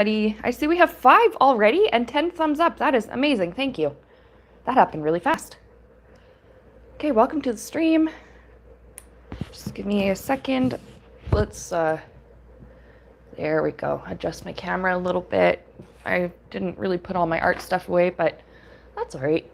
I see we have 5 already and 10 thumbs up. That is amazing. Thank you. That happened really fast. Okay, welcome to the stream. Just give me a second. Let's, there we go. Adjust my camera a little bit. I didn't really put all my art stuff away, but that's all right.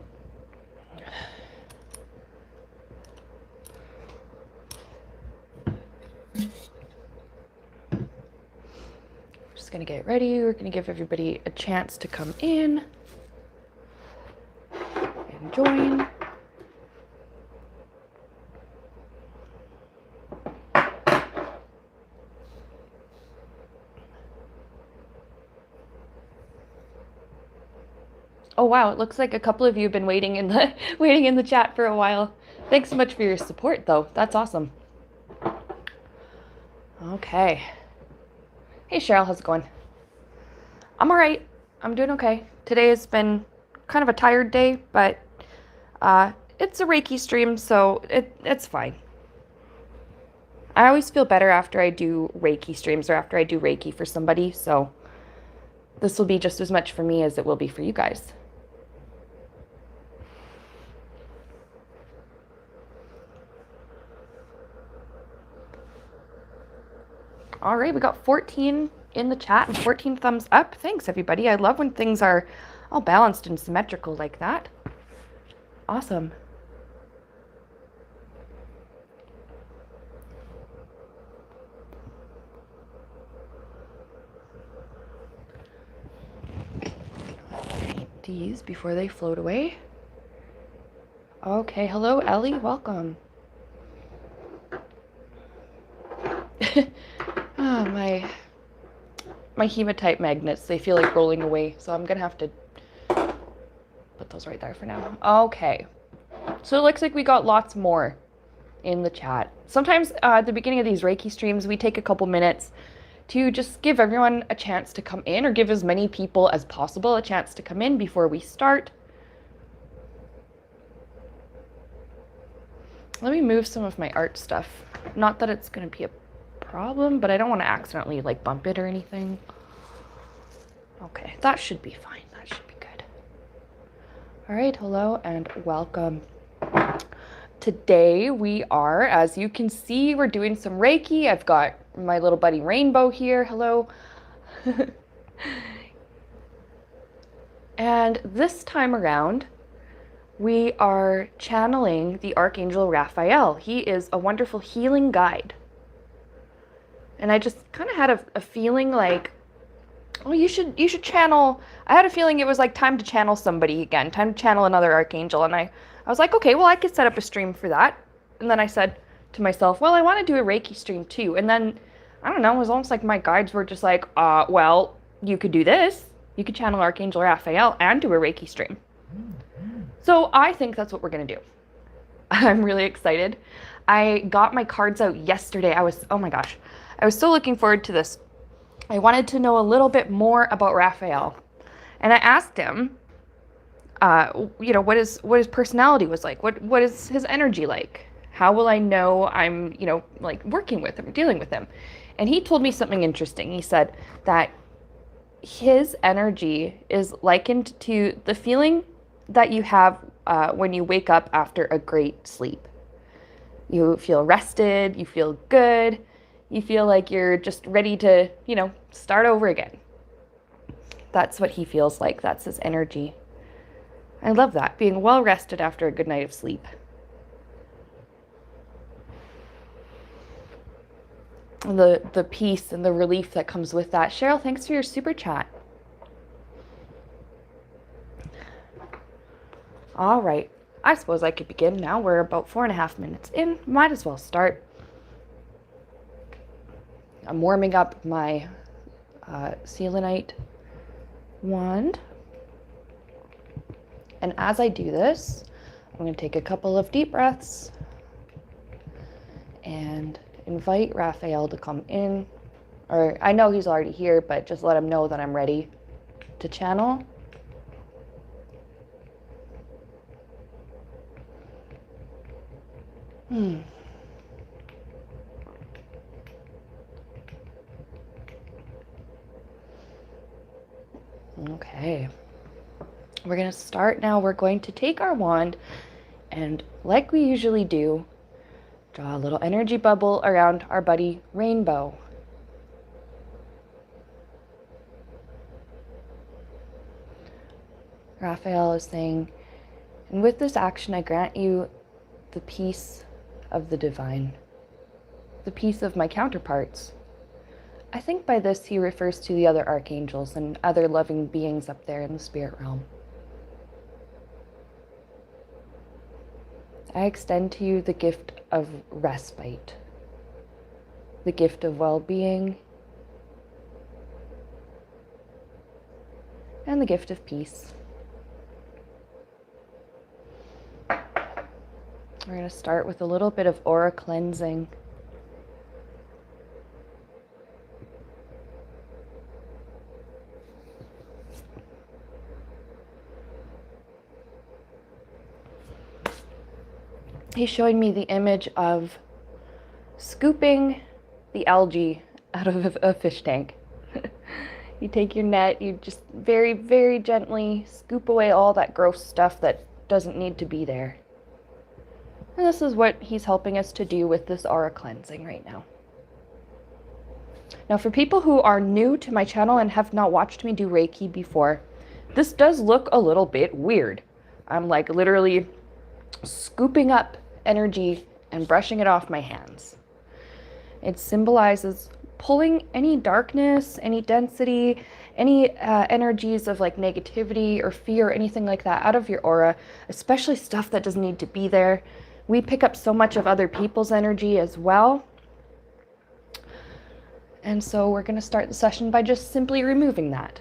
Just gonna get ready. We're gonna give everybody a chance to come in and join. Oh wow, it looks like a couple of you have been waiting in the chat for a while. Thanks so much for your support though. That's awesome. Okay. Hey Cheryl, how's it going? I'm all right. I'm doing okay. Today has been kind of a tired day, but it's a Reiki stream, so it's fine. I always feel better after I do Reiki streams or after I do Reiki for somebody, so this will be just as much for me as it will be for you guys. All right, we got 14 in the chat and 14 thumbs up. Thanks, everybody. I love when things are all balanced and symmetrical like that. Awesome. These before they float away. Okay, hello, Ellie. Welcome. Oh, my hematite magnets, they feel like rolling away, so I'm gonna have to put those right there for now. Okay, so it looks like we got lots more in the chat. Sometimes at the beginning of these Reiki streams, we take a couple minutes to just give everyone a chance to come in, or give as many people as possible a chance to come in before we start. Let me move some of my art stuff. Not that it's gonna be a problem, but I don't want to accidentally like bump it or anything. Okay, that should be fine. That should be good. All right, hello and welcome. Today we are, as you can see, we're doing some Reiki. I've got my little buddy Rainbow here. Hello. And this time around, we are channeling the Archangel Raphael. He is a wonderful healing guide. And I just kind of had a feeling like, oh, you should channel. I had a feeling it was like time to channel somebody again, time to channel another archangel. And I was like, okay, well, I could set up a stream for that. And then I said to myself, well, I want to do a Reiki stream too. And then, I don't know, it was almost like my guides were just like, well, you could do this. You could channel Archangel Raphael and do a Reiki stream. So I think that's what we're going to do. I'm really excited. I got my cards out yesterday. Oh my gosh. I was so looking forward to this. I wanted to know a little bit more about Raphael. And I asked him, what his personality was like. What is his energy like? How will I know I'm, like working with him, dealing with him? And he told me something interesting. He said that his energy is likened to the feeling that you have when you wake up after a great sleep. You feel rested, you feel good, you feel like you're just ready to, start over again. That's what he feels like. That's his energy. I love that, being well rested after a good night of sleep. And the peace and the relief that comes with that. Cheryl, thanks for your super chat. All right, I suppose I could begin now. We're about 4.5 minutes in. Might as well start. I'm warming up my selenite wand. And as I do this, I'm going to take a couple of deep breaths and invite Raphael to come in. Or I know he's already here, but just let him know that I'm ready to channel. Okay. We're going to start now. We're going to take our wand and, like we usually do, draw a little energy bubble around our buddy Rainbow. Raphael is saying, and with this action, I grant you the peace of the divine, the peace of my counterparts. I think by this he refers to the other archangels and other loving beings up there in the spirit realm. I extend to you the gift of respite, the gift of well-being, and the gift of peace. We're going to start with a little bit of aura cleansing. He's showing me the image of scooping the algae out of a fish tank. You take your net, you just very, very gently scoop away all that gross stuff that doesn't need to be there. And this is what he's helping us to do with this aura cleansing right now. Now, for people who are new to my channel and have not watched me do Reiki before, this does look a little bit weird. I'm like literally scooping up energy and brushing it off my hands. It symbolizes pulling any darkness, any density, any energies of like negativity or fear or anything like that out of your aura, especially stuff that doesn't need to be there. We pick up so much of other people's energy as well. And so we're going to start the session by just simply removing that.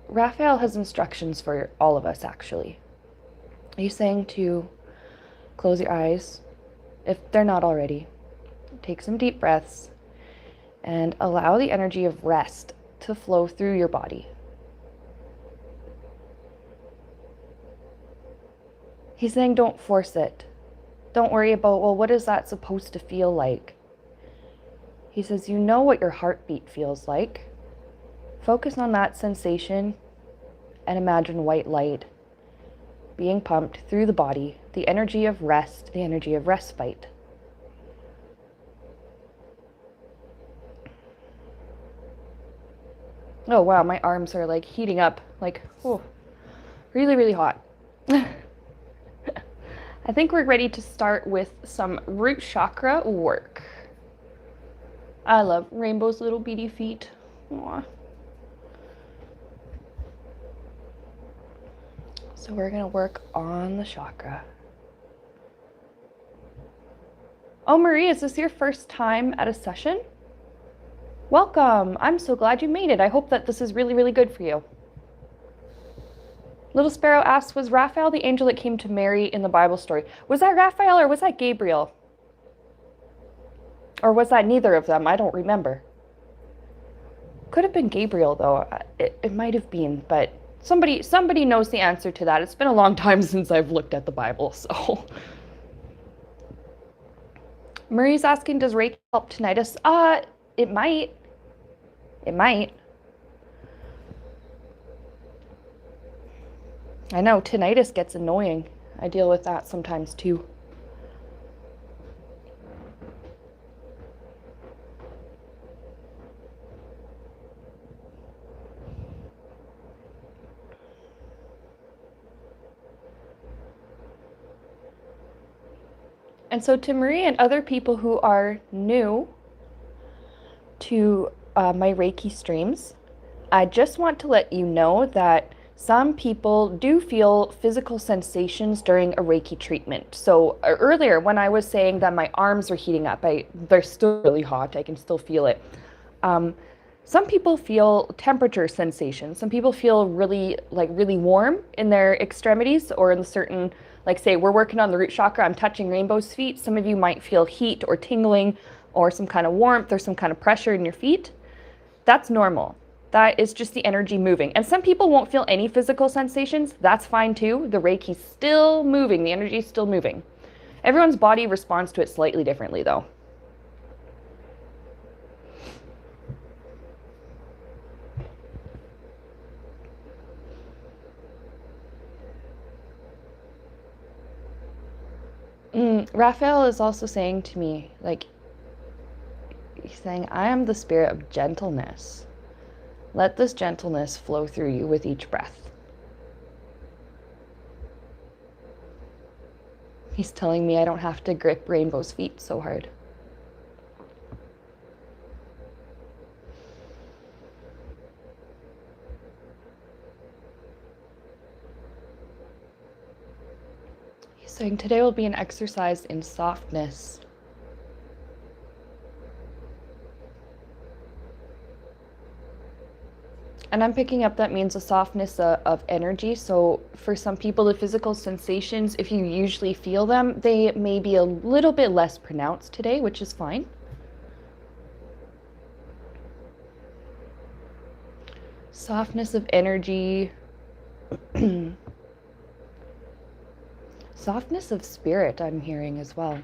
Raphael has instructions for all of us, actually. He's saying to close your eyes, if they're not already. Take some deep breaths and allow the energy of rest to flow through your body. He's saying don't force it. Don't worry about, well, what is that supposed to feel like? He says, you know what your heartbeat feels like. Focus on that sensation and imagine white light being pumped through the body, the energy of rest, the energy of respite. Oh wow, my arms are like heating up, like, oh, really, really hot. I think we're ready to start with some root chakra work. I love Rainbow's little beady feet. Aww. So we're going to work on the chakra. Oh, Marie, is this your first time at a session? Welcome. I'm so glad you made it. I hope that this is really, really good for you. Little Sparrow asks, was Raphael the angel that came to Mary in the Bible story? Was that Raphael or was that Gabriel? Or was that neither of them? I don't remember. Could have been Gabriel, though. It might have been, but somebody knows the answer to that. It's been a long time since I've looked at the Bible, so. Marie's asking, does Reiki help tinnitus? It might. It might. I know, tinnitus gets annoying. I deal with that sometimes too. And so to Marie and other people who are new to my Reiki streams, I just want to let you know that some people do feel physical sensations during a Reiki treatment. So earlier when I was saying that my arms are heating up, they're still really hot, I can still feel it. Some people feel temperature sensations. Some people feel really warm in their extremities or in certain, like say we're working on the root chakra, I'm touching Rainbow's feet. Some of you might feel heat or tingling or some kind of warmth or some kind of pressure in your feet. That's normal. That is just the energy moving. And some people won't feel any physical sensations. That's fine too. The Reiki's still moving. The energy is still moving. Everyone's body responds to it slightly differently, though. Raphael is also saying to me, like, he's saying, I am the spirit of gentleness. Let this gentleness flow through you with each breath. He's telling me I don't have to grip Rainbow's feet so hard. He's saying today will be an exercise in softness. And I'm picking up that means a softness of energy. So for some people, the physical sensations, if you usually feel them, they may be a little bit less pronounced today, which is fine. Softness of energy. Softness of spirit, I'm hearing as well.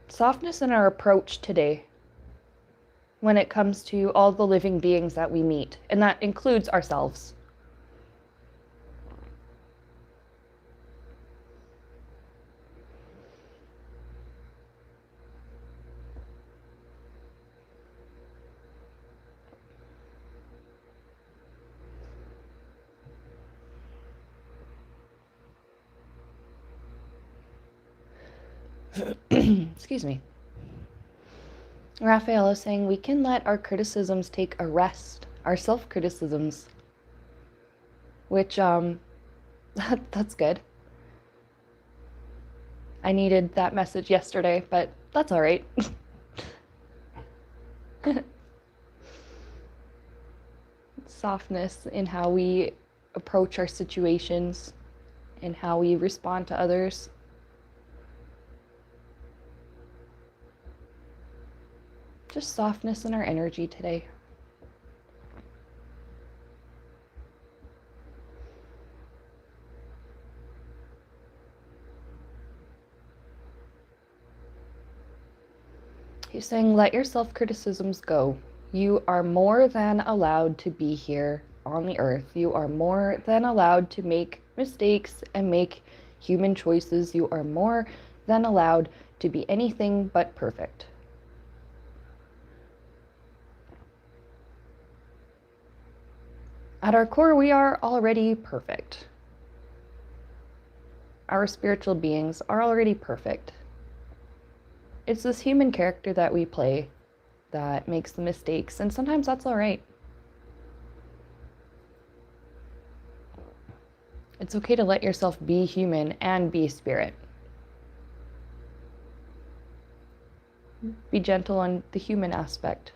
Softness in our approach today when it comes to all the living beings that we meet, and that includes ourselves. Excuse me. Raphael is saying we can let our criticisms take a rest, our self-criticisms, which that's good. I needed that message yesterday, but that's all right. Softness in how we approach our situations and how we respond to others. Just softness in our energy today. He's saying, let your self-criticisms go. You are more than allowed to be here on the earth. You are more than allowed to make mistakes and make human choices. You are more than allowed to be anything but perfect. At our core, we are already perfect. Our spiritual beings are already perfect. It's this human character that we play that makes the mistakes, and sometimes that's all right. It's okay to let yourself be human and be spirit. Be gentle on the human aspect.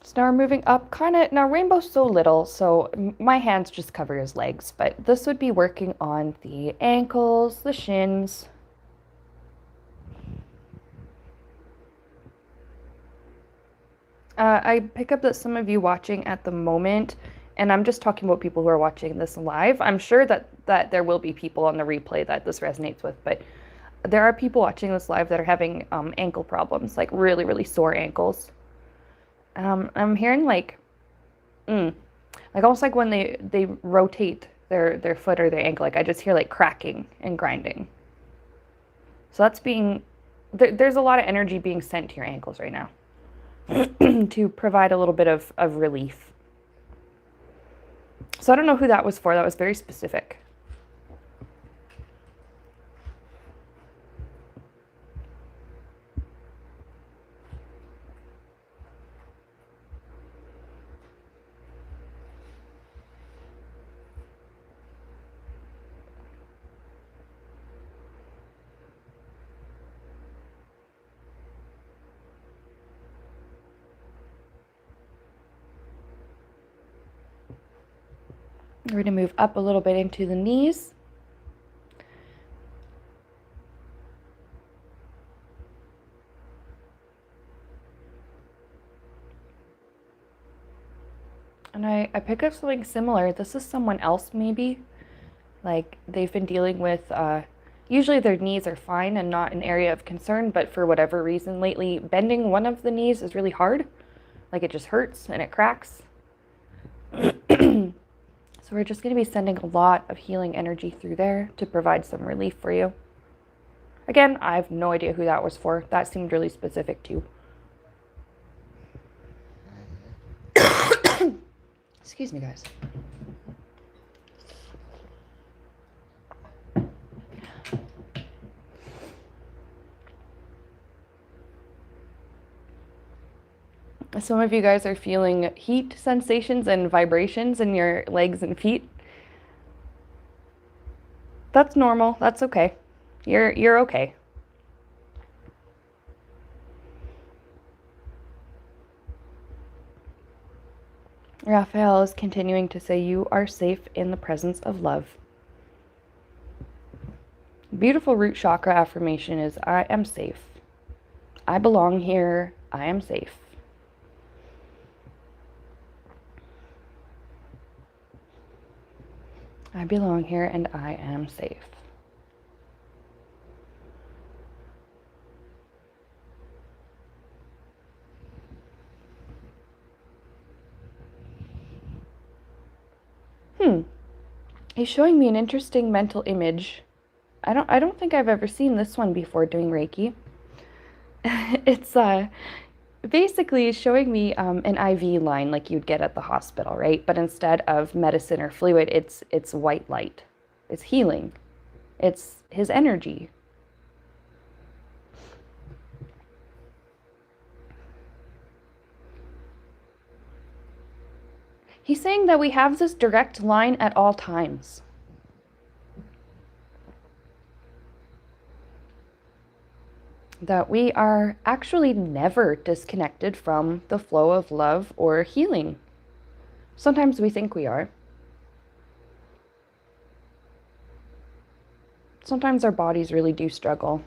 So now we're moving up now Rainbow's so little, so my hands just cover his legs, but this would be working on the ankles, the shins. I pick up that some of you watching at the moment, and I'm just talking about people who are watching this live. I'm sure that there will be people on the replay that this resonates with, but there are people watching this live that are having ankle problems, like really, really sore ankles. I'm hearing like almost like when they rotate their foot or their ankle, like I just hear like cracking and grinding. So that's there's a lot of energy being sent to your ankles right now to provide a little bit of relief. So I don't know who that was for. That was very specific. We're going to move up a little bit into the knees. And I pick up something similar. This is someone else maybe. Like they've been dealing with, usually their knees are fine and not an area of concern, but for whatever reason lately, bending one of the knees is really hard. Like it just hurts and it cracks. So we're just going to be sending a lot of healing energy through there to provide some relief for you. Again, I have no idea who that was for. That seemed really specific too. Excuse me, guys. Some of you guys are feeling heat sensations and vibrations in your legs and feet. That's normal. That's okay. You're okay. Raphael is continuing to say you are safe in the presence of love. Beautiful root chakra affirmation is I am safe. I belong here. I am safe. I belong here and I am safe. He's showing me an interesting mental image. I don't think I've ever seen this one before doing Reiki. It's basically showing me an IV line like you'd get at the hospital, right? But instead of medicine or fluid, it's white light. It's healing. It's his energy. He's saying that we have this direct line at all times. That we are actually never disconnected from the flow of love or healing. Sometimes we think we are. Sometimes our bodies really do struggle.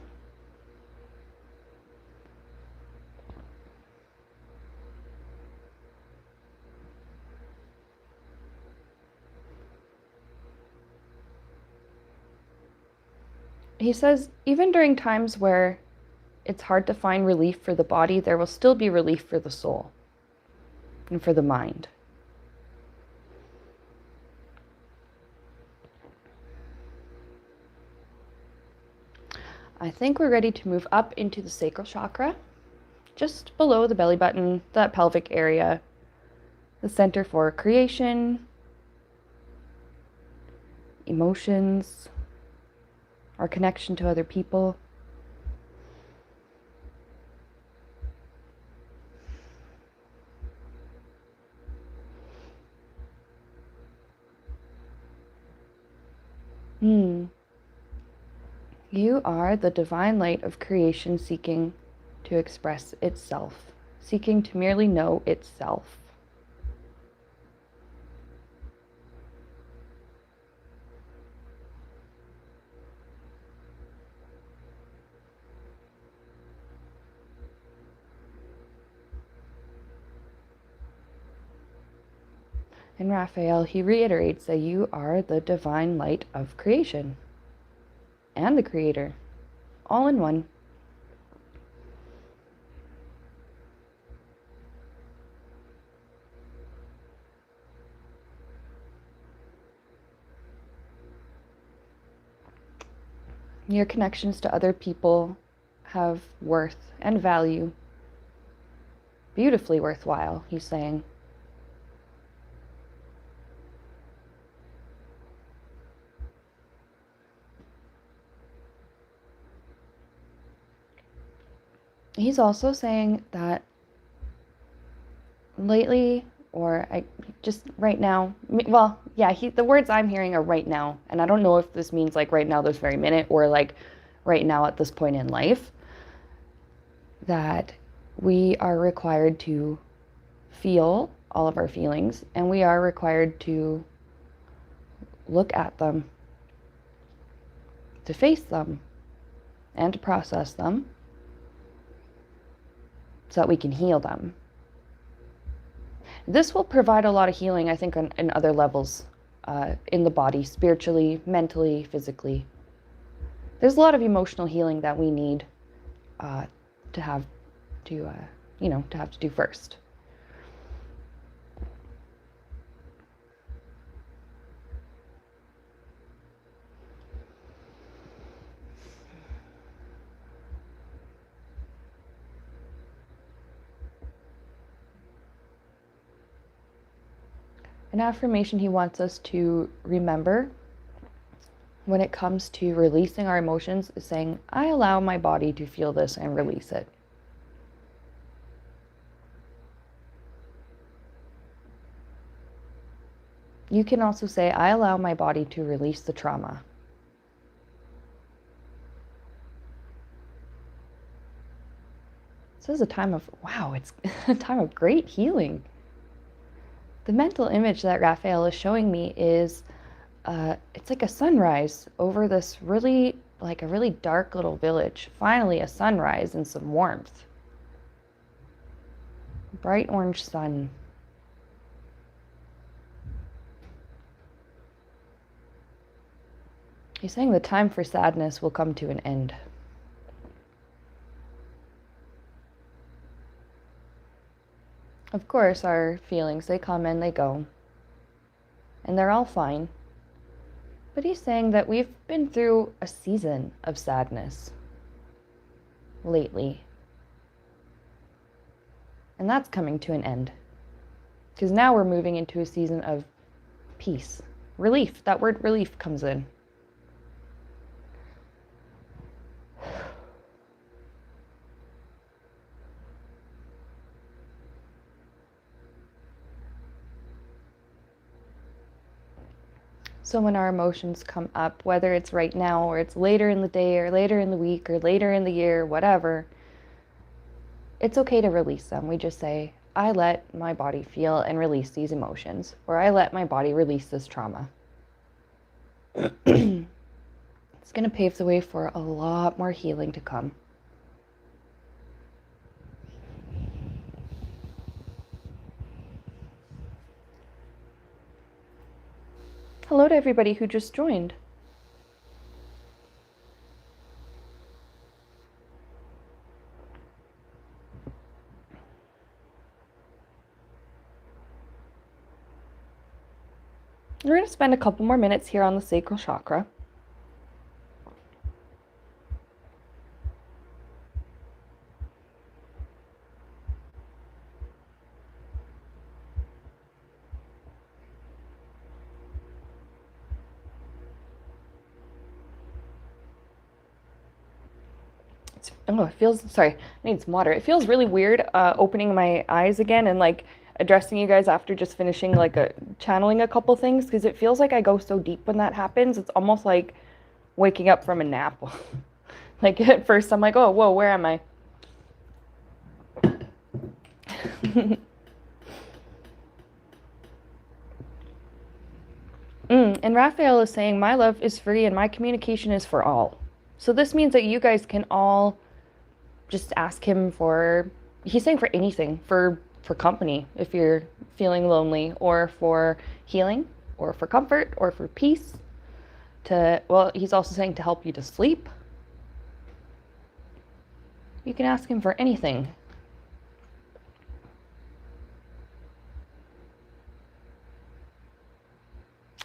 He says, even during times where it's hard to find relief for the body, there will still be relief for the soul and for the mind. I think we're ready to move up into the sacral chakra, just below the belly button, that pelvic area, the center for creation, emotions, our connection to other people. You are the divine light of creation seeking to express itself, seeking to merely know itself. In Raphael, he reiterates that you are the divine light of creation and the creator, all in one. Your connections to other people have worth and value. Beautifully worthwhile, he's saying. He's also saying that lately, or just right now, well, yeah, the words I'm hearing are right now, and I don't know if this means like right now, this very minute, or like right now at this point in life, that we are required to feel all of our feelings, and we are required to look at them, to face them, and to process them so that we can heal them. This will provide a lot of healing, I think, in other levels in the body, spiritually, mentally, physically. There's a lot of emotional healing that we need to have to do first. An affirmation he wants us to remember when it comes to releasing our emotions is saying, I allow my body to feel this and release it. You can also say, I allow my body to release the trauma. This is a time of, wow, it's a time of great healing. The mental image that Raphael is showing me is, it's like a sunrise over this a really dark little village. Finally, a sunrise and some warmth. Bright orange sun. He's saying the time for sadness will come to an end. Of course, our feelings, they come and they go. And they're all fine. But he's saying that we've been through a season of sadness lately. And that's coming to an end. Because now we're moving into a season of peace. Relief. That word relief comes in. So when our emotions come up, whether it's right now or it's later in the day or later in the week or later in the year, whatever, it's okay to release them. We just say, I let my body feel and release these emotions, or I let my body release this trauma. It's going to pave the way for a lot more healing to come. Hello to everybody who just joined. We're going to spend a couple more minutes here on the sacral chakra. I need some water. It feels really weird opening my eyes again and like addressing you guys after just finishing channeling a couple things, because it feels like I go so deep when that happens. It's almost like waking up from a nap. Like at first I'm like, oh, whoa, where am I? And Raphael is saying, my love is free and my communication is for all. So this means that you guys can all just ask him for, he's saying for anything, for company, if you're feeling lonely, or for healing, or for comfort, or for peace. He's also saying to help you to sleep. You can ask him for anything.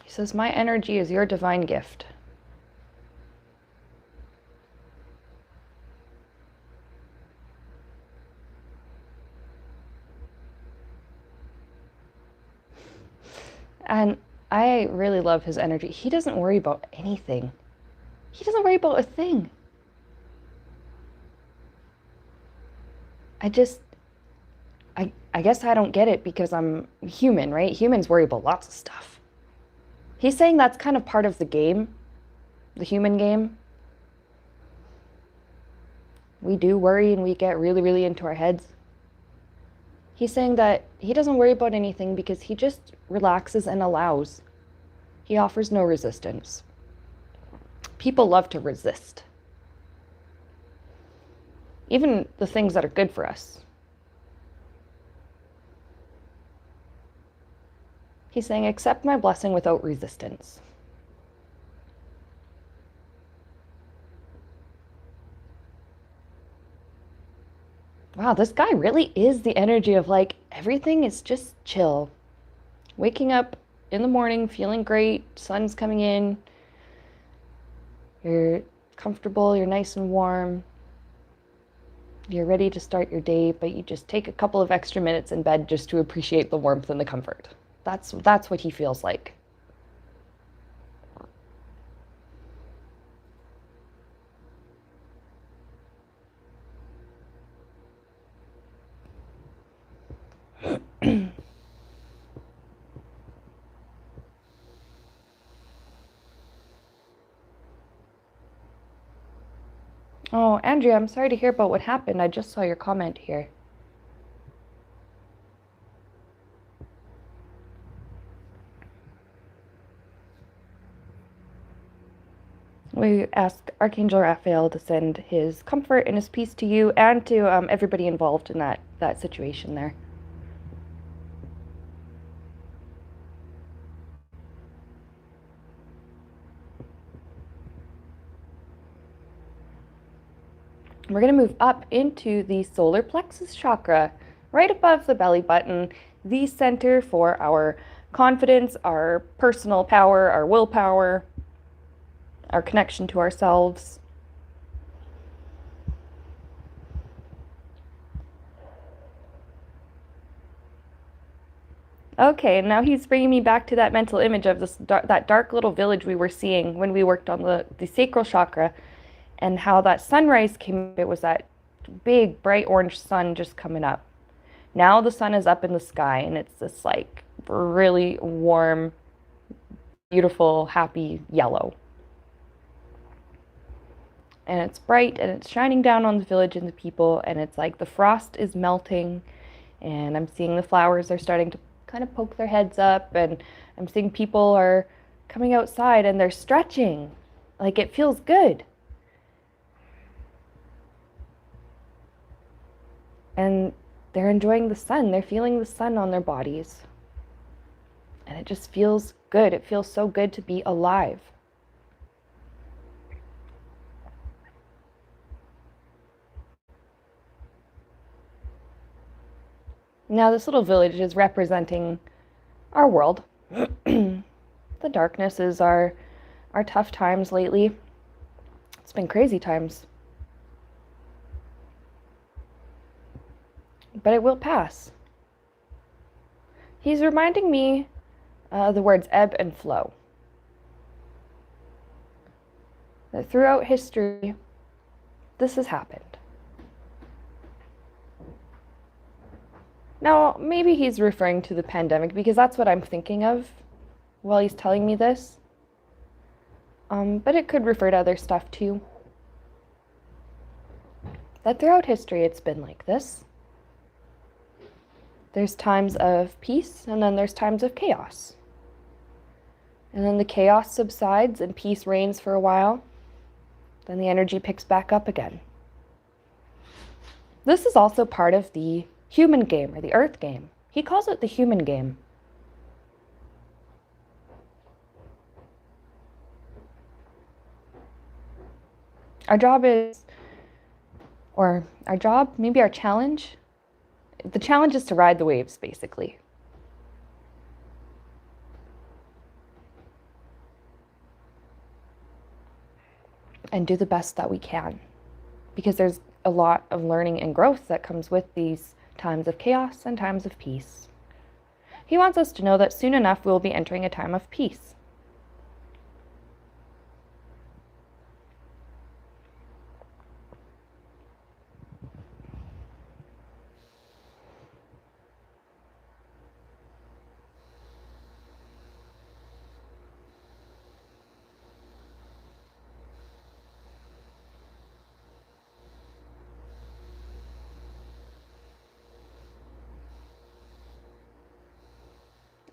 He says, my energy is your divine gift. And I really love his energy. He doesn't worry about anything. He doesn't worry about a thing. I guess I don't get it because I'm human, right? Humans worry about lots of stuff. He's saying that's kind of part of the game, the human game. We do worry and we get really, really into our heads. He's saying that he doesn't worry about anything because he just relaxes and allows. He offers no resistance. People love to resist. Even the things that are good for us. He's saying, accept my blessing without resistance. Wow, this guy really is the energy of like, everything is just chill. Waking up in the morning, feeling great, sun's coming in, you're comfortable, you're nice and warm, you're ready to start your day, but you just take a couple of extra minutes in bed just to appreciate the warmth and the comfort. That's what he feels like. Oh, Andrea, I'm sorry to hear about what happened. I just saw your comment here. We ask Archangel Raphael to send his comfort and his peace to you and to everybody involved in that situation there. We're going to move up into the solar plexus chakra, right above the belly button, the center for our confidence, our personal power, our willpower, our connection to ourselves. Okay, now he's bringing me back to that mental image of that dark little village we were seeing when we worked on the sacral chakra, and how that sunrise came. It was that big, bright orange sun just coming up. Now the sun is up in the sky, and it's this like really warm, beautiful, happy yellow. And it's bright, and it's shining down on the village and the people, and it's like the frost is melting, and I'm seeing the flowers are starting to kind of poke their heads up, and I'm seeing people are coming outside and they're stretching. Like it feels good. And they're enjoying the sun. They're feeling the sun on their bodies. And it just feels good. It feels so good to be alive. Now, this little village is representing our world. The darkness is our tough times lately. It's been crazy times. But it will pass. He's reminding me the words ebb and flow. That throughout history, this has happened. Now, maybe he's referring to the pandemic because that's what I'm thinking of while he's telling me this. But it could refer to other stuff too. That throughout history it's been like this. There's times of peace, and then there's times of chaos. And then the chaos subsides and peace reigns for a while. Then the energy picks back up again. This is also part of the human game, or the earth game. He calls it the human game. Our job is, or our job, maybe our challenge. The challenge is to ride the waves, basically. And do the best that we can. Because there's a lot of learning and growth that comes with these times of chaos and times of peace. He wants us to know that soon enough we'll be entering a time of peace.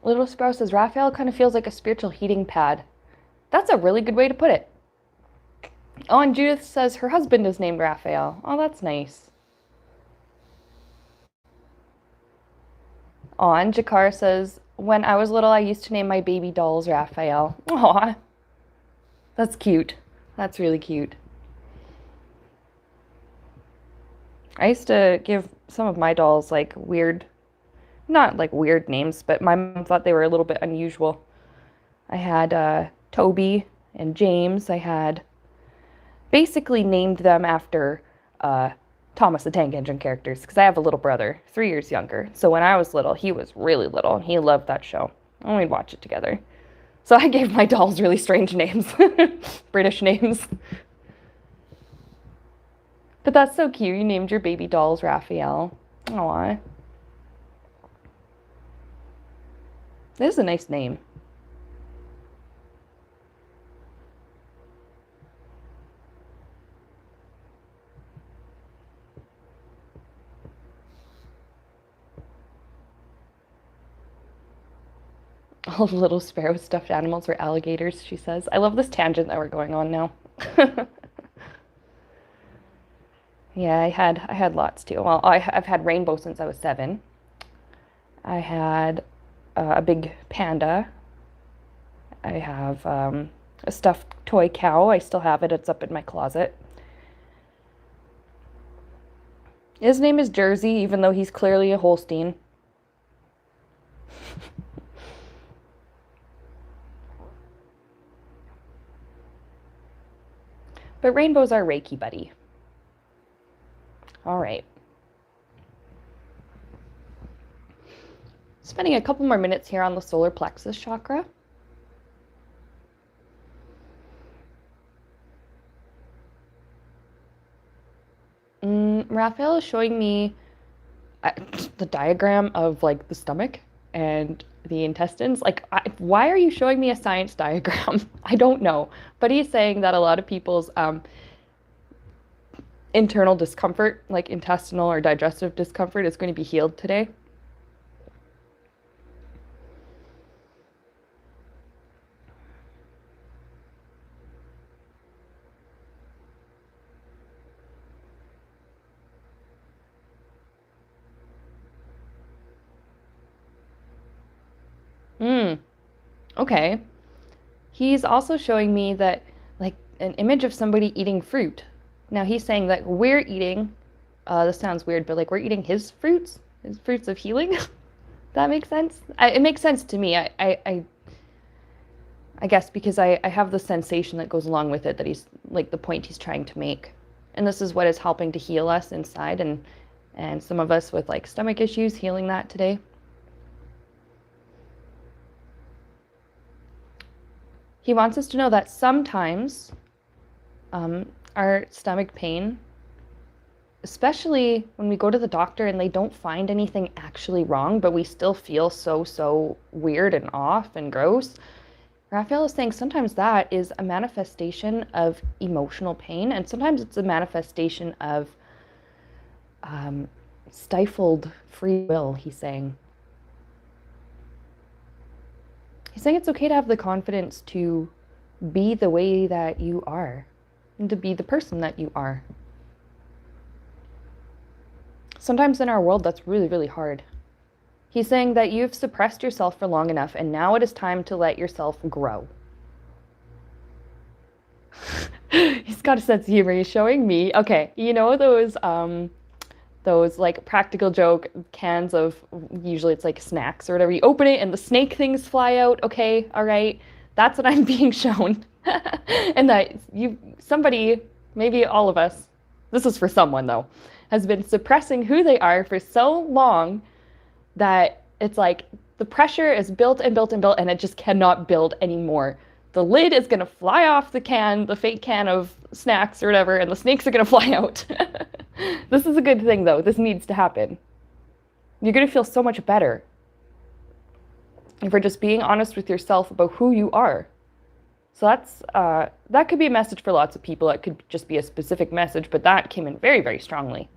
Little Sprout says, Raphael kind of feels like a spiritual heating pad. That's a really good way to put it. Oh, and Judith says her husband is named Raphael. Oh, that's nice. Oh, and Jakar says, when I was little, I used to name my baby dolls Raphael. Aw, that's cute. That's really cute. I used to give some of my dolls like weird, not like weird names, but my mom thought they were a little bit unusual. I had Toby and James. I had basically named them after Thomas the Tank Engine characters because I have a little brother, 3 years younger. So when I was little, he was really little and he loved that show. And we'd watch it together. So I gave my dolls really strange names, British names. But that's so cute. You named your baby dolls Raphael. Aw. This is a nice name. All the little sparrow stuffed animals were alligators, she says. I love this tangent that we're going on now. Yeah, I had lots too. Well, I've had Rainbow since I was 7. I had a big panda. I have a stuffed toy cow. I still have it. It's up in my closet. His name is Jersey, even though he's clearly a Holstein. But Rainbow's our Reiki buddy. All right. Spending a couple more minutes here on the solar plexus chakra. Raphael is showing me the diagram of like the stomach and the intestines. Like, why are you showing me a science diagram? I don't know. But he's saying that a lot of people's internal discomfort, like intestinal or digestive discomfort, is going to be healed today. Okay. He's also showing me that, like, an image of somebody eating fruit. Now he's saying that we're eating, this sounds weird, but like we're eating his fruits of healing. That makes sense? It makes sense to me. I guess because I have the sensation that goes along with it, that he's, like, the point he's trying to make. And this is what is helping to heal us inside, and some of us with, like, stomach issues, healing that today. He wants us to know that sometimes our stomach pain, especially when we go to the doctor and they don't find anything actually wrong, but we still feel so weird and off and gross. Raphael is saying sometimes that is a manifestation of emotional pain, and sometimes it's a manifestation of stifled free will, he's saying. He's saying it's okay to have the confidence to be the way that you are and to be the person that you are. Sometimes in our world, that's really hard. He's saying that you've suppressed yourself for long enough, and now it is time to let yourself grow. He's got a sense of humor. He's showing me. Okay, you know those like practical joke cans of, usually it's like snacks or whatever, you open it and the snake things fly out. Okay, all right, that's what I'm being shown. And that somebody, maybe all of us, this is for someone though, has been suppressing who they are for so long that it's like the pressure is built and built and built, and it just cannot build anymore. The lid is going to fly off the can, the fake can of snacks or whatever, and the snakes are going to fly out. This is a good thing, though. This needs to happen. You're going to feel so much better if you're just being honest with yourself about who you are. So that could be a message for lots of people. It could just be a specific message, but that came in very strongly.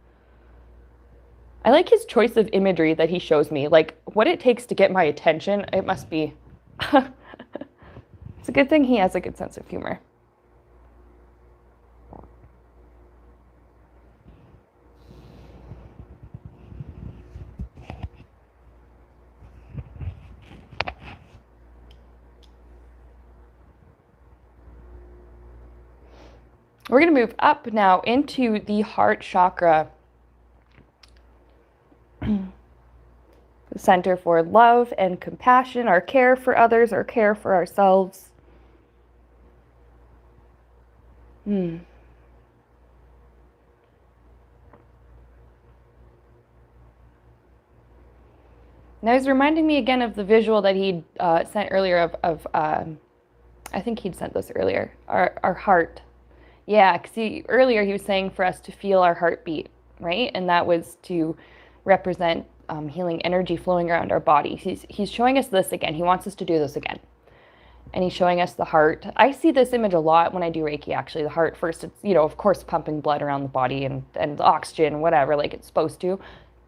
I like his choice of imagery that he shows me. Like, what it takes to get my attention, it must be... It's a good thing he has a good sense of humor. We're going to move up now into the heart chakra, the center for love and compassion, our care for others, our care for ourselves. Now he's reminding me again of the visual that he'd sent earlier of I think he'd sent this earlier, our heart. Yeah, because earlier he was saying for us to feel our heartbeat, right? And that was to represent healing energy flowing around our body. He's showing us this again. He wants us to do this again. And he's showing us the heart. I see this image a lot when I do Reiki, actually. The heart first, it's, of course, pumping blood around the body and oxygen, whatever, like it's supposed to.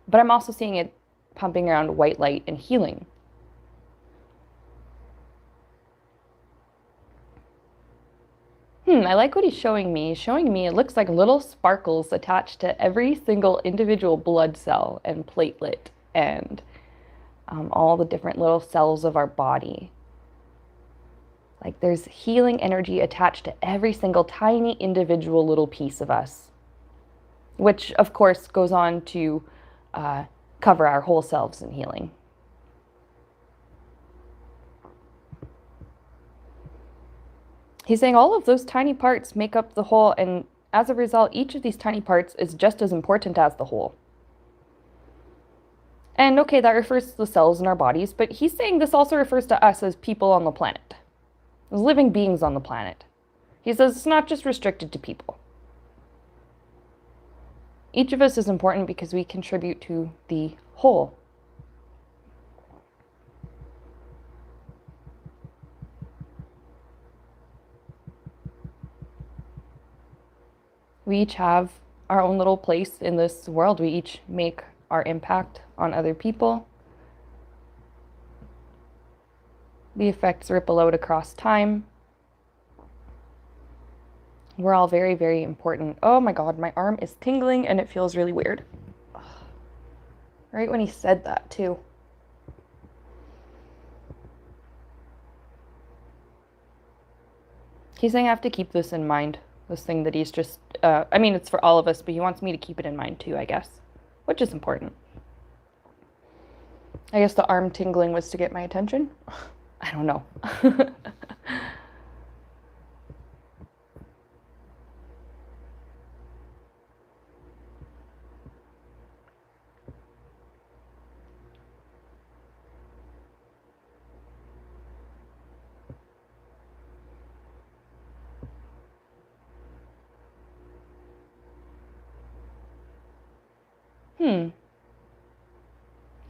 But I'm also seeing it pumping around white light and healing. I like what he's showing me. He's showing me it looks like little sparkles attached to every single individual blood cell and platelet and all the different little cells of our body. Like there's healing energy attached to every single tiny individual little piece of us, which of course goes on to cover our whole selves in healing. He's saying all of those tiny parts make up the whole, and as a result, each of these tiny parts is just as important as the whole. And okay, that refers to the cells in our bodies, but he's saying this also refers to us as people on the planet, as living beings on the planet. He says it's not just restricted to people. Each of us is important because we contribute to the whole. We each have our own little place in this world. We each make our impact on other people. The effects ripple out across time. We're all very, very important. Oh my God, my arm is tingling and it feels really weird. Right when he said that too. He's saying I have to keep this in mind. This thing that he's just, it's for all of us, but he wants me to keep it in mind too, I guess, which is important. I guess the arm tingling was to get my attention. I don't know.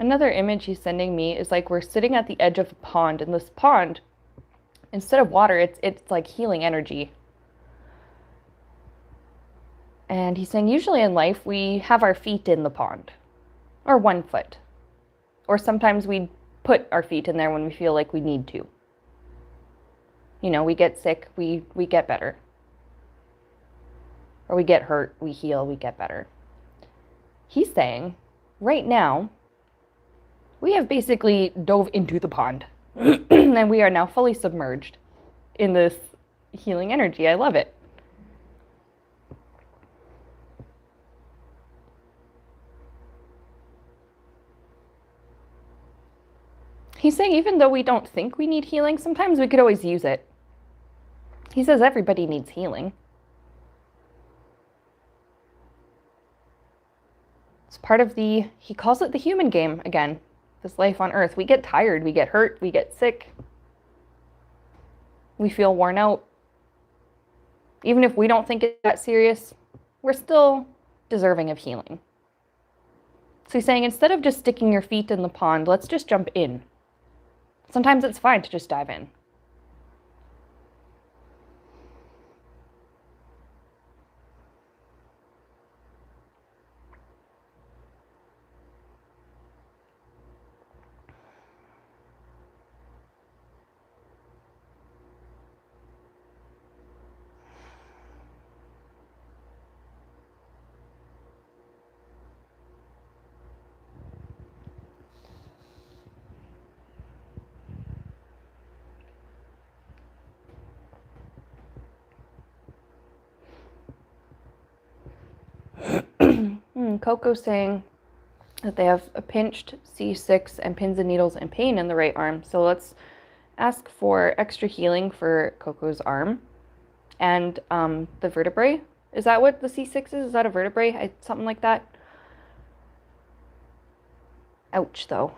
Another image he's sending me is like we're sitting at the edge of a pond, and this pond, instead of water, it's like healing energy. And he's saying usually in life we have our feet in the pond, or 1 foot. Or sometimes we put our feet in there when we feel like we need to. We get sick, we get better. Or we get hurt, we heal, we get better. He's saying, right now, we have basically dove into the pond. And we are now fully submerged in this healing energy. I love it. He's saying even though we don't think we need healing, sometimes we could always use it. He says everybody needs healing. It's part of he calls it the human game again, this life on earth. We get tired, we get hurt, we get sick. We feel worn out. Even if we don't think it's that serious, we're still deserving of healing. So he's saying instead of just sticking your feet in the pond, let's just jump in. Sometimes it's fine to just dive in. And Coco's saying that they have a pinched C6 and pins and needles and pain in the right arm. So let's ask for extra healing for Coco's arm and the vertebrae. Is that what the C6 is? Is that a vertebrae? Something like that? Ouch, though.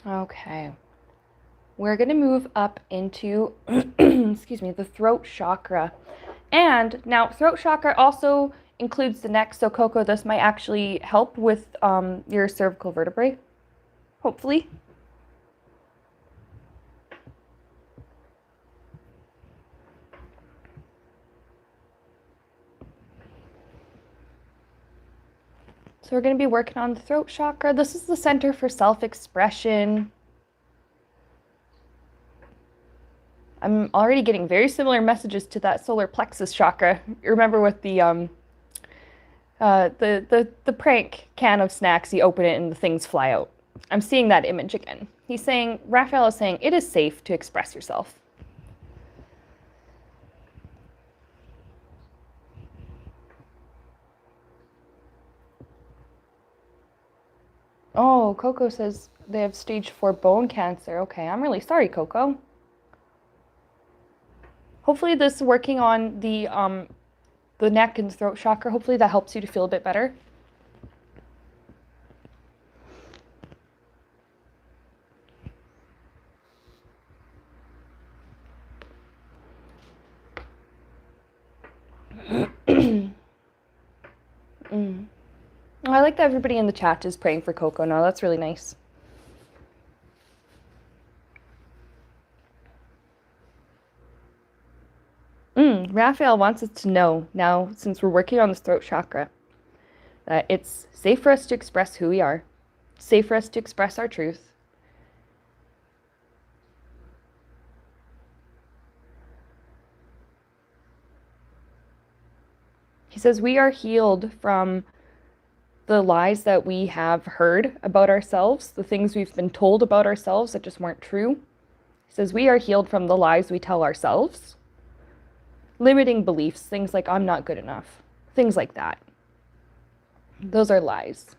Okay. We're going to move up into, excuse me, the throat chakra. And now throat chakra also includes the neck. So Coco, this might actually help with your cervical vertebrae, hopefully. So we're going to be working on the throat chakra. This is the center for self-expression. I'm already getting very similar messages to that solar plexus chakra. You remember with the prank can of snacks, you open it and the things fly out. I'm seeing that image again. He's saying, Raphael is saying, it is safe to express yourself. Oh, Coco says they have stage 4 bone cancer. Okay, I'm really sorry, Coco. Hopefully this working on the neck and throat chakra, hopefully that helps you to feel a bit better. I like that everybody in the chat is praying for Coco now. That's really nice. Raphael wants us to know now, since we're working on this throat chakra, that it's safe for us to express who we are, safe for us to express our truth. He says we are healed from the lies that we have heard about ourselves, the things we've been told about ourselves that just weren't true. He says we are healed from the lies we tell ourselves, limiting beliefs, things like I'm not good enough, things like that. Those are lies.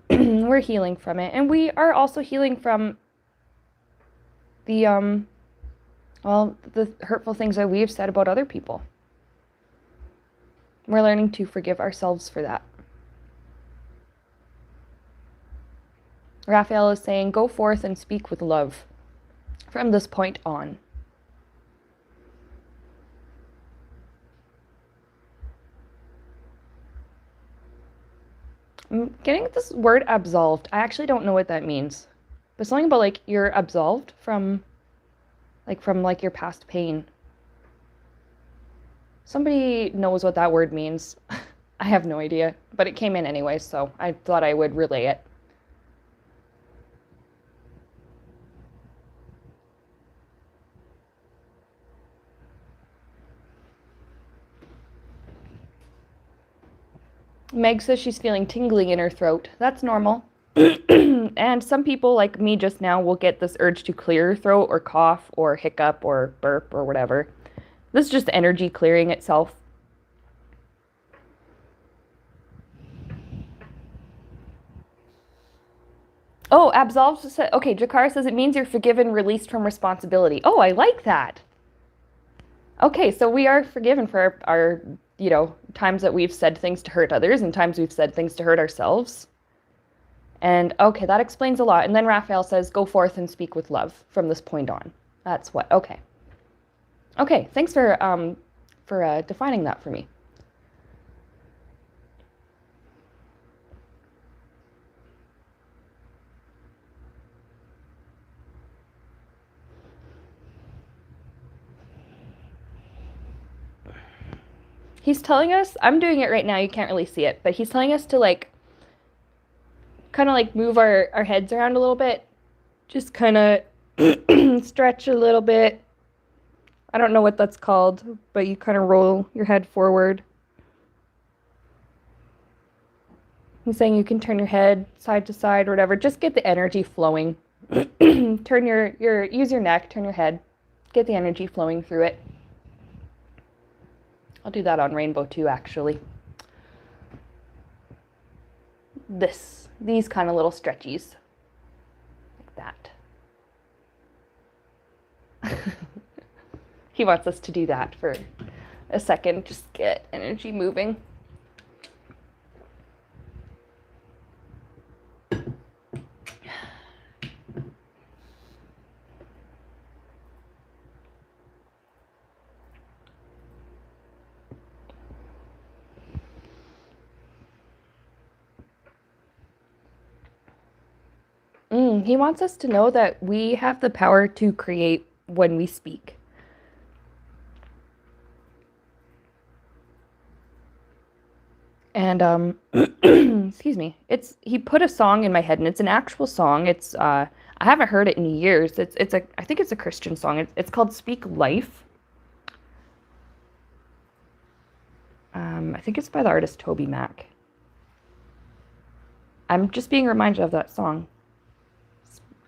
We're healing from it. And we are also healing from the hurtful things that we've said about other people. We're learning to forgive ourselves for that. Raphael is saying, go forth and speak with love from this point on. I'm getting this word absolved. I actually don't know what that means. But something about like you're absolved from your past pain. Somebody knows what that word means. I have no idea, but it came in anyway, so I thought I would relay it. Meg says she's feeling tingling in her throat. That's normal. And some people, like me just now, will get this urge to clear your throat or cough or hiccup or burp or whatever. This is just energy clearing itself. Oh, absolved. Okay, Jakar says it means you're forgiven, released from responsibility. Oh, I like that. Okay, so we are forgiven for our times that we've said things to hurt others and times we've said things to hurt ourselves. And okay, that explains a lot. And then Raphael says, go forth and speak with love from this point on. That's what, okay. Okay, thanks for defining that for me. He's telling us, I'm doing it right now, you can't really see it, but he's telling us to like, kind of like move our heads around a little bit. Just kind of stretch a little bit. I don't know what that's called, but you kind of roll your head forward. He's saying you can turn your head side to side or whatever. Just get the energy flowing. Turn use your neck, turn your head. Get the energy flowing through it. I'll do that on rainbow too, actually. These kind of little stretchies. Like that. He wants us to do that for a second. Just get energy moving. He wants us to know that we have the power to create when we speak. And excuse me. He put a song in my head, and it's an actual song. I haven't heard it in years. I think it's a Christian song. It's called Speak Life. I think it's by the artist Toby Mac. I'm just being reminded of that song.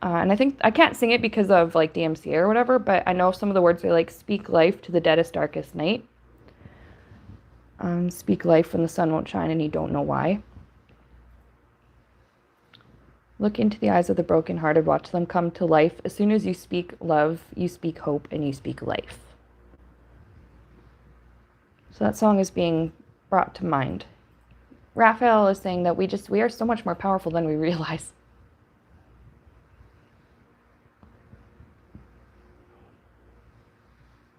And I think I can't sing it because of like DMCA or whatever, but I know some of the words are like speak life to the deadest, darkest night. Speak life when the sun won't shine and you don't know why. Look into the eyes of the brokenhearted, watch them come to life. As soon as you speak love, you speak hope, and you speak life. So that song is being brought to mind. Raphael is saying that we are so much more powerful than we realize.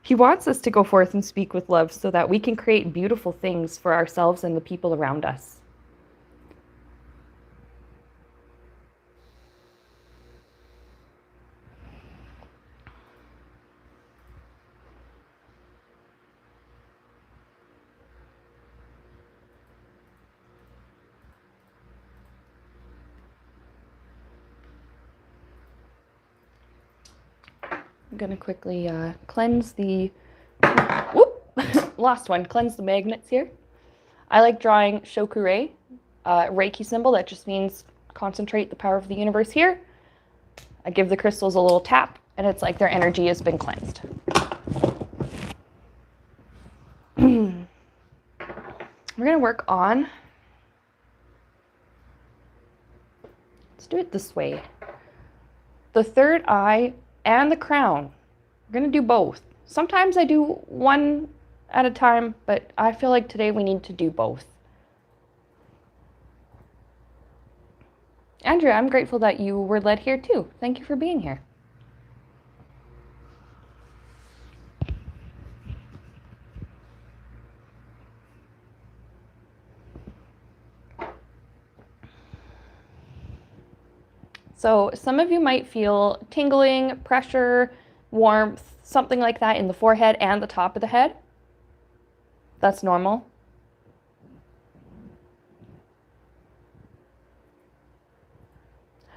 He wants us to go forth and speak with love so that we can create beautiful things for ourselves and the people around us. I'm going to quickly cleanse the... Whoop! Last one. Cleanse the magnets here. I like drawing Shokure, Reiki symbol. That just means concentrate the power of the universe here. I give the crystals a little tap, and it's like their energy has been cleansed. We're going to work on... Let's do it this way. The third eye and the crown. We're going to do both. Sometimes I do one at a time, but I feel like today we need to do both. Andrea, I'm grateful that you were led here too. Thank you for being here. So some of you might feel tingling, pressure, warmth, something like that in the forehead and the top of the head. That's normal.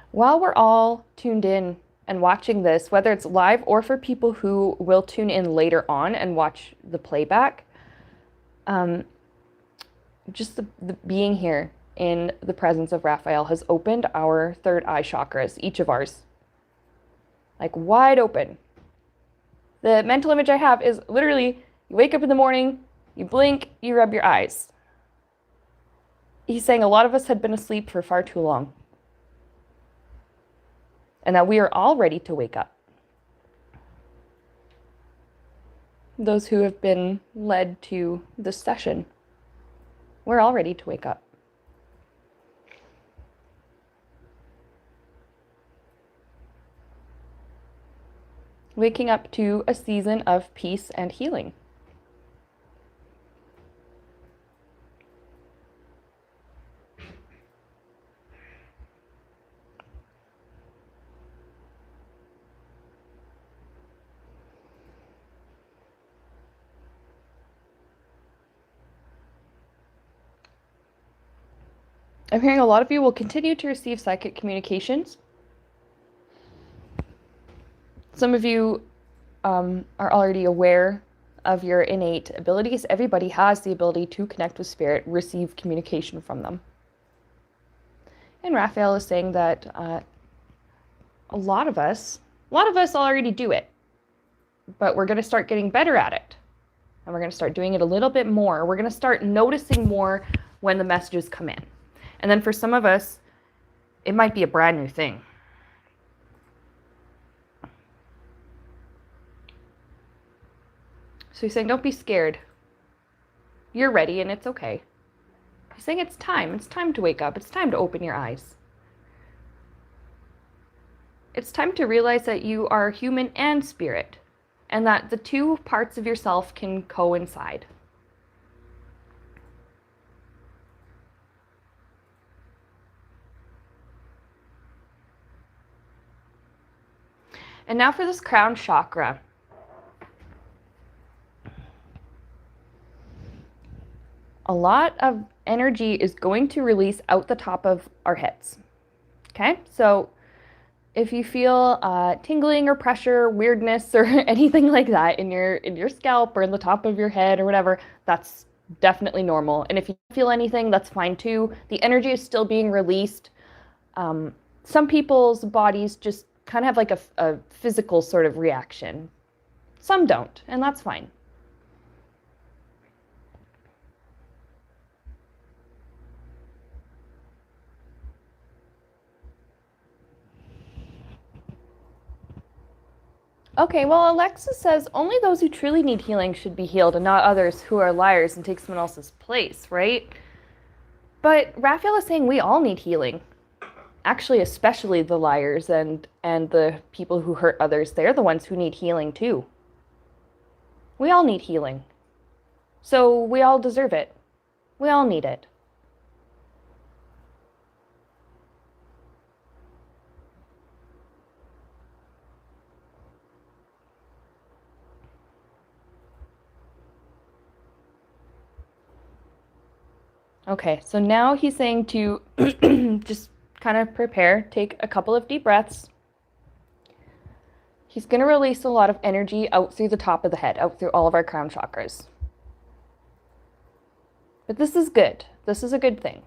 While we're all tuned in and watching this, whether it's live or for people who will tune in later on and watch the playback, just the being here in the presence of Raphael has opened our third eye chakras, each of ours, like wide open. The mental image I have is literally you wake up in the morning, you blink, you rub your eyes. He's saying a lot of us had been asleep for far too long, and that we are all ready to wake up. Those who have been led to this session, we're all ready to wake up. Waking up to a season of peace and healing. I'm hearing a lot of you will continue to receive psychic communications. Some of you are already aware of your innate abilities. Everybody has the ability to connect with spirit, receive communication from them. And Raphael is saying that a lot of us already do it, but we're going to start getting better at it. And we're going to start doing it a little bit more. We're going to start noticing more when the messages come in. And then for some of us, it might be a brand new thing. So he's saying, don't be scared. You're ready and it's okay. He's saying it's time. It's time to wake up. It's time to open your eyes. It's time to realize that you are human and spirit, and that the two parts of yourself can coincide. And now for this crown chakra. A lot of energy is going to release out the top of our heads. Okay, so if you feel tingling or pressure, weirdness, or anything like that in your scalp or in the top of your head or whatever, that's definitely normal. And if you feel anything, that's fine too. The energy is still being released. Some people's bodies just kind of have like a physical sort of reaction. Some don't, and that's fine. Okay, well, Alexis says only those who truly need healing should be healed and not others who are liars and take someone else's place, right? But Raphael is saying we all need healing. Actually, especially the liars and the people who hurt others. They're the ones who need healing too. We all need healing. So we all deserve it. We all need it. Okay, so now he's saying to just kind of prepare, take a couple of deep breaths. He's going to release a lot of energy out through the top of the head, out through all of our crown chakras. But this is good. This is a good thing.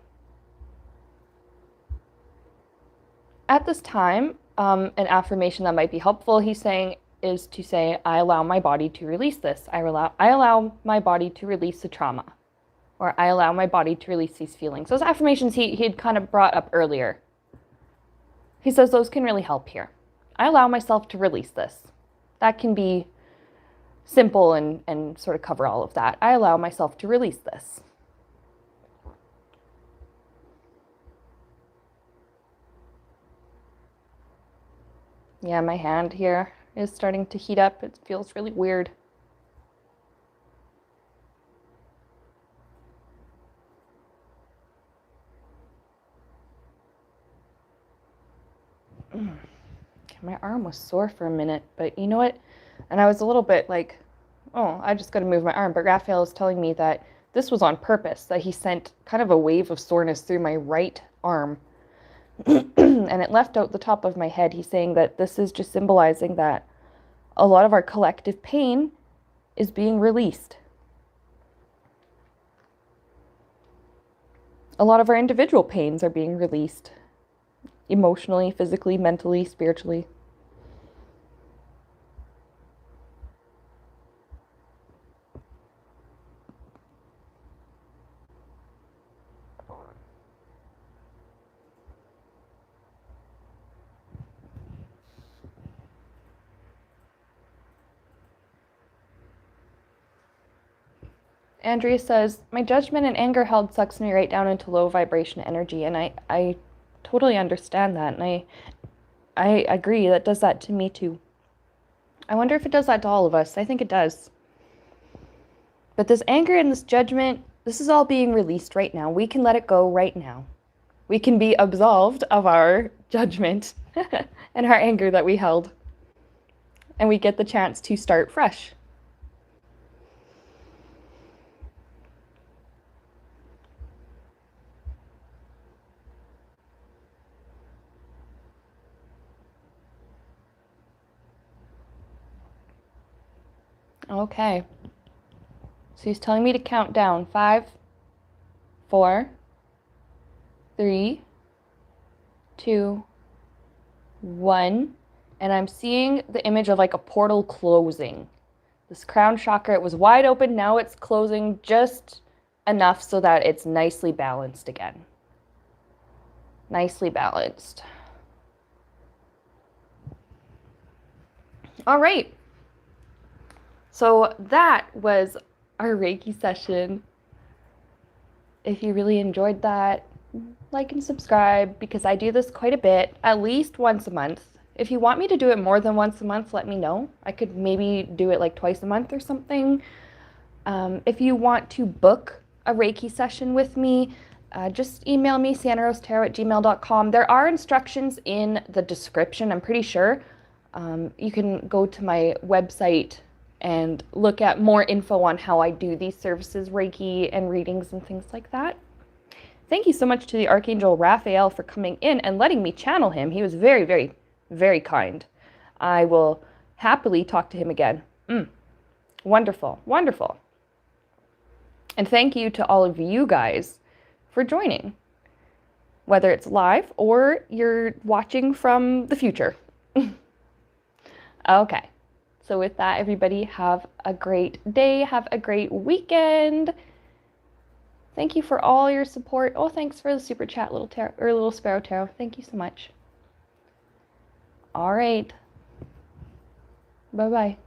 At this time, an affirmation that might be helpful, he's saying, is to say, I allow my body to release this. I allow my body to release the trauma. Or I allow my body to release these feelings. Those affirmations he had kind of brought up earlier. He says those can really help here. I allow myself to release this. That can be simple and sort of cover all of that. I allow myself to release this. Yeah, my hand here is starting to heat up. It feels really weird. My arm was sore for a minute, but you know what? And I was a little bit like, oh, I just got to move my arm. But Raphael is telling me that this was on purpose, that he sent kind of a wave of soreness through my right arm. And it left out the top of my head. He's saying that this is just symbolizing that a lot of our collective pain is being released. A lot of our individual pains are being released. Emotionally, physically, mentally, spiritually. Andrea says, my judgment and anger held sucks me right down into low vibration energy, and I totally understand that, and I agree, that does that to me too. I wonder if it does that to all of us. I think it does. But this anger and this judgment, this is all being released right now. We can let it go right now. We can be absolved of our judgment and our anger that we held. And we get the chance to start fresh. Okay. So he's telling me to count down. 5, 4, 3, 2, 1. And I'm seeing the image of like a portal closing. This crown chakra, it was wide open. Now it's closing just enough so that it's nicely balanced again. Nicely balanced. All right. So that was our Reiki session. If you really enjoyed that, like and subscribe, because I do this quite a bit, at least once a month. If you want me to do it more than once a month, let me know. I could maybe do it like twice a month or something. If you want to book a Reiki session with me, just email me, santarosetarot@gmail.com. There are instructions in the description, I'm pretty sure. You can go to my website and look at more info on how I do these services, Reiki and readings and things like that. Thank you so much to the Archangel Raphael for coming in and letting me channel him. He was very, very, very kind. I will happily talk to him again. Wonderful, wonderful. And thank you to all of you guys for joining, whether it's live or you're watching from the future. Okay. So with that, everybody, have a great day. Have a great weekend. Thank you for all your support. Oh, thanks for the super chat, little Sparrow Tarot. Thank you so much. All right. Bye-bye.